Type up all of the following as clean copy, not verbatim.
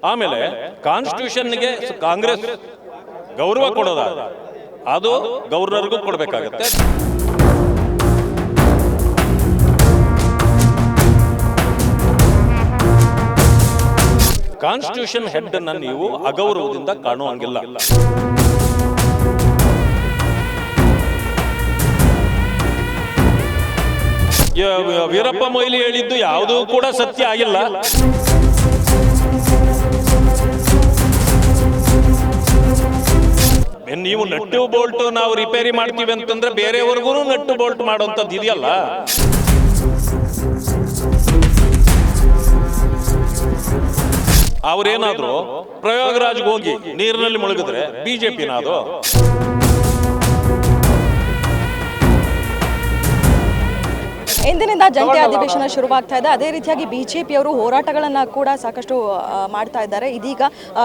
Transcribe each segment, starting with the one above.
ಆಮೇಲೆ ಕಾನ್ಸ್ಟಿಟ್ಯೂಷನ್ಗೆ ಕಾಂಗ್ರೆಸ್ ಗೌರವ ಕೊಡೋದಾದ್ರೆ ಅದು ಗವರ್ನರ್ಗೂ ಕೊಡಬೇಕಾಗತ್ತೆ. ಕಾನ್ಸ್ಟಿಟ್ಯೂಷನ್ ಹೆಡ್ ಅನ್ನು ನೀವು ಅಗೌರವದಿಂದ ಕಾಣುವಂಗಿಲ್ಲ. ವೀರಪ್ಪ ಮೊಯ್ಲಿ ಹೇಳಿದ್ದು ಯಾವುದೂ ಕೂಡ ಸತ್ಯ ಆಗಿಲ್ಲ. ನೀವು ನಟ್ಟು ಬೋಲ್ಟ್ ನಾವು ರಿಪೇರಿ ಮಾಡ್ತೀವಿ ಅಂತಂದ್ರೆ ಬೇರೆಯವ್ರಿಗೂ ನಟ್ಟು ಬೋಲ್ಟ್ ಮಾಡುವಂಥದ್ದು ಇದೆಯಲ್ಲ. ಅವ್ರೇನಾದ್ರು ಪ್ರಯಾಗ್ರಾಜ್ಗೆ ಹೋಗಿ ನೀರಿನಲ್ಲಿ ಮುಳುಗಿದ್ರೆ ಬಿಜೆಪಿನ ಅದು? ಇಂದಿನಿಂದ ಜಂಟಿ ಅಧಿವೇಶನ ಶುರುವಾಗ್ತಾ ಇದೆ. ಅದೇ ರೀತಿಯಾಗಿ ಬಿಜೆಪಿಯವರು ಹೋರಾಟಗಳನ್ನು ಕೂಡ ಸಾಕಷ್ಟು ಮಾಡ್ತಾ ಇದ್ದಾರೆ. ಇದೀಗ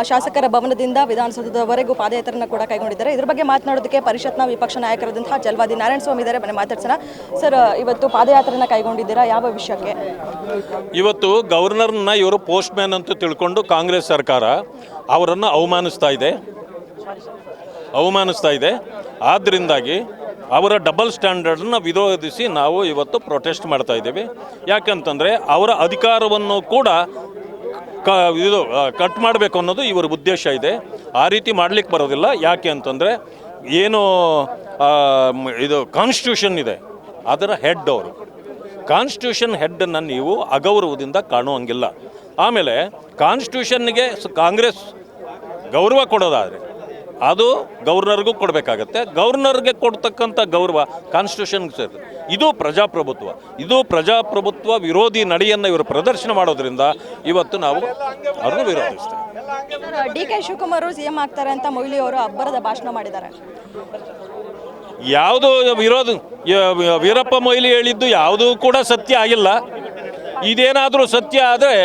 ಶಾಸಕರ ಭವನದಿಂದ ವಿಧಾನಸೌಧದವರೆಗೂ ಪಾದಯಾತ್ರೆಯನ್ನು ಕೂಡ ಕೈಗೊಂಡಿದ್ದಾರೆ. ಇದ್ರ ಬಗ್ಗೆ ಮಾತನಾಡೋದಕ್ಕೆ ಪರಿಷತ್ನ ವಿಪಕ್ಷ ನಾಯಕರಾದಂತಹ ಜಲವಾದಿ ನಾರಾಯಣಸ್ವಾಮಿ ಇದ್ದಾರೆ. ಬನ್ನಿ ಮಾತಾಡ್ಸೋಣ. ಸರ್, ಇವತ್ತು ಪಾದಯಾತ್ರೆಯನ್ನು ಕೈಗೊಂಡಿದ್ದೀರಾ, ಯಾವ ವಿಷಯಕ್ಕೆ? ಇವತ್ತು ಗವರ್ನರ್ನ ಇವರು ಪೋಸ್ಟ್ ಮ್ಯಾನ್ ಅಂತ ತಿಳ್ಕೊಂಡು ಕಾಂಗ್ರೆಸ್ ಸರ್ಕಾರ ಅವರನ್ನು ಅವಮಾನಿಸ್ತಾ ಇದೆ. ಆದ್ದರಿಂದಾಗಿ ಅವರ ಡಬಲ್ ಸ್ಟ್ಯಾಂಡರ್ಡನ್ನ ವಿರೋಧಿಸಿ ನಾವು ಇವತ್ತು ಪ್ರೊಟೆಸ್ಟ್ ಮಾಡ್ತಾ ಇದ್ದೀವಿ. ಯಾಕಂತಂದರೆ ಅವರ ಅಧಿಕಾರವನ್ನು ಕೂಡ ಕಟ್ ಮಾಡಬೇಕು ಅನ್ನೋದು ಇವರ ಉದ್ದೇಶ ಇದೆ. ಆ ರೀತಿ ಮಾಡಲಿಕ್ಕೆ ಬರೋದಿಲ್ಲ. ಯಾಕೆ ಅಂತಂದರೆ ಏನು ಇದು ಕಾನ್ಸ್ಟಿಟ್ಯೂಷನ್ ಇದೆ ಅದರ ಹೆಡ್ ಅವರು. ಕಾನ್ಸ್ಟಿಟ್ಯೂಷನ್ ಹೆಡ್ಡನ್ನು ನೀವು ಅಗೌರವದಿಂದ ಕಾಣುವಂಗಿಲ್ಲ. ಆಮೇಲೆ ಕಾನ್ಸ್ಟಿಟ್ಯೂಷನ್ಗೆ ಕಾಂಗ್ರೆಸ್ ಗೌರವ ಕೊಡೋದಾದರೆ ಅದು ಗವರ್ನರ್ಗೂ ಕೊಡಬೇಕಾಗತ್ತೆ. ಗವರ್ನರ್ಗೆ ಕೊಡ್ತಕ್ಕಂಥ ಗೌರವ ಕಾನ್ಸ್ಟಿಟ್ಯೂಷನ್ಗೆ ಸೇರಿದೆ. ಇದು ಪ್ರಜಾಪ್ರಭುತ್ವ ವಿರೋಧಿ ನಡೆಯನ್ನು ಇವರು ಪ್ರದರ್ಶನ ಮಾಡೋದ್ರಿಂದ ಇವತ್ತು ನಾವು ಅವ್ರನ್ನ ವಿರೋಧಿಸ್ತೇವೆ. ಡಿ.ಕೆ. ಶಿವಕುಮಾರ್ ಸಿಎಂ ಆಗ್ತಾರೆ ಅಂತ ಮೊಯ್ಲಿ ಅವರು ಅಬ್ಬರದ ಭಾಷಣ ಮಾಡಿದ್ದಾರೆ. ಯಾವುದು ವೀರಪ್ಪ ಮೊಯ್ಲಿ ಹೇಳಿದ್ದು ಯಾವುದೂ ಕೂಡ ಸತ್ಯ ಆಗಿಲ್ಲ. ಇದೇನಾದರೂ ಸತ್ಯ ಆದರೆ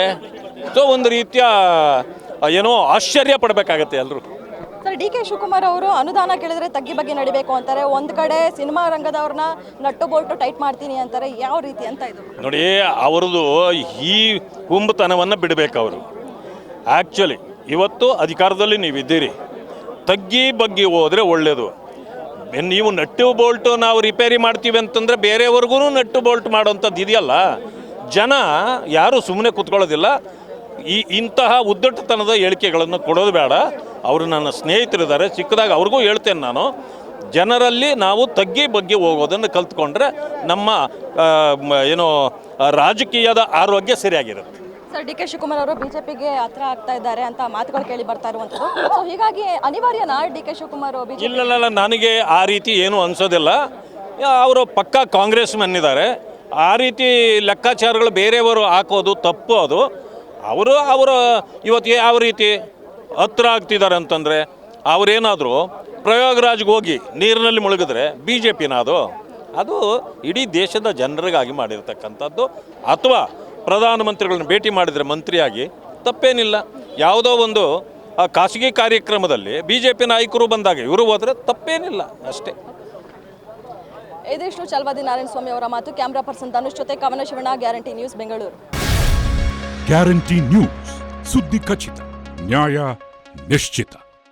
ಒಂದು ರೀತಿಯ ಏನೋ ಆಶ್ಚರ್ಯ ಪಡಬೇಕಾಗತ್ತೆ ಎಲ್ಲರೂ. ಸರ್, ಡಿ.ಕೆ. ಶಿವಕುಮಾರ್ ಅವರು ಅನುದಾನ ಕೇಳಿದ್ರೆ ತಗ್ಗಿ ಬಗ್ಗೆ ನಡಿಬೇಕು ಅಂತಾರೆ. ಒಂದು ಕಡೆ ಸಿನಿಮಾ ರಂಗದವ್ರನ್ನ ನಟ್ಟು ಬೋಲ್ಟು ಟೈಟ್ ಮಾಡ್ತೀನಿ ಅಂತಾರೆ. ಯಾವ ರೀತಿ ಅಂತ ಇದು ನೋಡಿ, ಅವ್ರದ್ದು ಈ ಹುಂಬತನವನ್ನು ಬಿಡಬೇಕು ಅವರು. ಆ್ಯಕ್ಚುಲಿ ಇವತ್ತು ಅಧಿಕಾರದಲ್ಲಿ ನೀವಿದ್ದೀರಿ, ತಗ್ಗಿ ಬಗ್ಗೆ ಹೋದರೆ ಒಳ್ಳೆಯದು. ನೀವು ನಟ್ಟು ಬೋಲ್ಟು ನಾವು ರಿಪೇರಿ ಮಾಡ್ತೀವಿ ಅಂತಂದರೆ ಬೇರೆಯವ್ರಿಗೂ ನಟ್ಟು ಬೋಲ್ಟ್ ಮಾಡೋವಂಥದ್ದು ಇದೆಯಲ್ಲ. ಜನ ಯಾರೂ ಸುಮ್ಮನೆ ಕೂತ್ಕೊಳ್ಳೋದಿಲ್ಲ. ಇಂತಹ ಉದ್ದಟತನದ ಹೇಳಿಕೆಗಳನ್ನು ಕೊಡೋದು ಬೇಡ. ಅವರು ನನ್ನ ಸ್ನೇಹಿತರಿದ್ದಾರೆ, ಸಿಕ್ಕದಾಗ ಅವ್ರಿಗೂ ಹೇಳ್ತೇನೆ ನಾನು. ಜನರಲ್ಲಿ ನಾವು ತಗ್ಗಿ ಬಗ್ಗೆ ಹೋಗೋದನ್ನು ಕಲ್ತ್ಕೊಂಡ್ರೆ ನಮ್ಮ ರಾಜಕೀಯದ ಆರೋಗ್ಯ ಸರಿಯಾಗಿರುತ್ತೆ. ಸರ್, ಡಿ.ಕೆ. ಶಿವಕುಮಾರ್ ಅವರು ಬಿಜೆಪಿಗೆ ಹತ್ರ ಆಗ್ತಾ ಇದ್ದಾರೆ ಅಂತ ಮಾತುಗಳು ಕೇಳಿ ಬರ್ತಾ ಇರುವಂಥದ್ದು. ಸೊ ಹೀಗಾಗಿ ಅನಿವಾರ್ಯನಾ ಡಿ.ಕೆ. ಶಿವಕುಮಾರ್? ಇಲ್ಲ, ನನಗೆ ಆ ರೀತಿ ಏನು ಅನಿಸೋದಿಲ್ಲ. ಅವರು ಪಕ್ಕಾ ಕಾಂಗ್ರೆಸ್ ಮೆನ್ ಇದ್ದಾರೆ. ಆ ರೀತಿ ಲೆಕ್ಕಾಚಾರಗಳು ಬೇರೆಯವರು ಹಾಕೋದು ತಪ್ಪು. ಅದು ಅವರು ಇವತ್ತು ಯಾವ ರೀತಿ ಹತ್ರ ಆಗ್ತಿದ್ದಾರೆ ಅಂತಂದರೆ, ಅವರೇನಾದರೂ ಪ್ರಯಾಗ್ರಾಜ್ಗೆ ಹೋಗಿ ನೀರಿನಲ್ಲಿ ಮುಳುಗಿದ್ರೆ ಬಿಜೆಪಿನ ಅದು ಇಡೀ ದೇಶದ ಜನರಿಗಾಗಿ ಮಾಡಿರ್ತಕ್ಕಂಥದ್ದು. ಅಥವಾ ಪ್ರಧಾನಮಂತ್ರಿಗಳನ್ನ ಭೇಟಿ ಮಾಡಿದರೆ ಮಂತ್ರಿಯಾಗಿ ತಪ್ಪೇನಿಲ್ಲ. ಯಾವುದೋ ಒಂದು ಖಾಸಗಿ ಕಾರ್ಯಕ್ರಮದಲ್ಲಿ ಬಿಜೆಪಿ ನಾಯಕರು ಬಂದಾಗ ಇವರು ಹೋದರೆ ತಪ್ಪೇನಿಲ್ಲ, ಅಷ್ಟೇ. ಇದಿಷ್ಟು ಚಲವಾದಿ ನಾರಾಯಣಸ್ವಾಮಿ ಅವರ ಮಾತು. ಕ್ಯಾಮ್ರಾ ಪರ್ಸನ್ ಧನುಷ್ ಜೊತೆ ಕವನ Shivanna, guarantee news, Bengaluru. Guarantee news, ಸುದ್ದಿ ಖಚಿತ, ನ್ಯಾಯ ನಿಶ್ಚಿತ.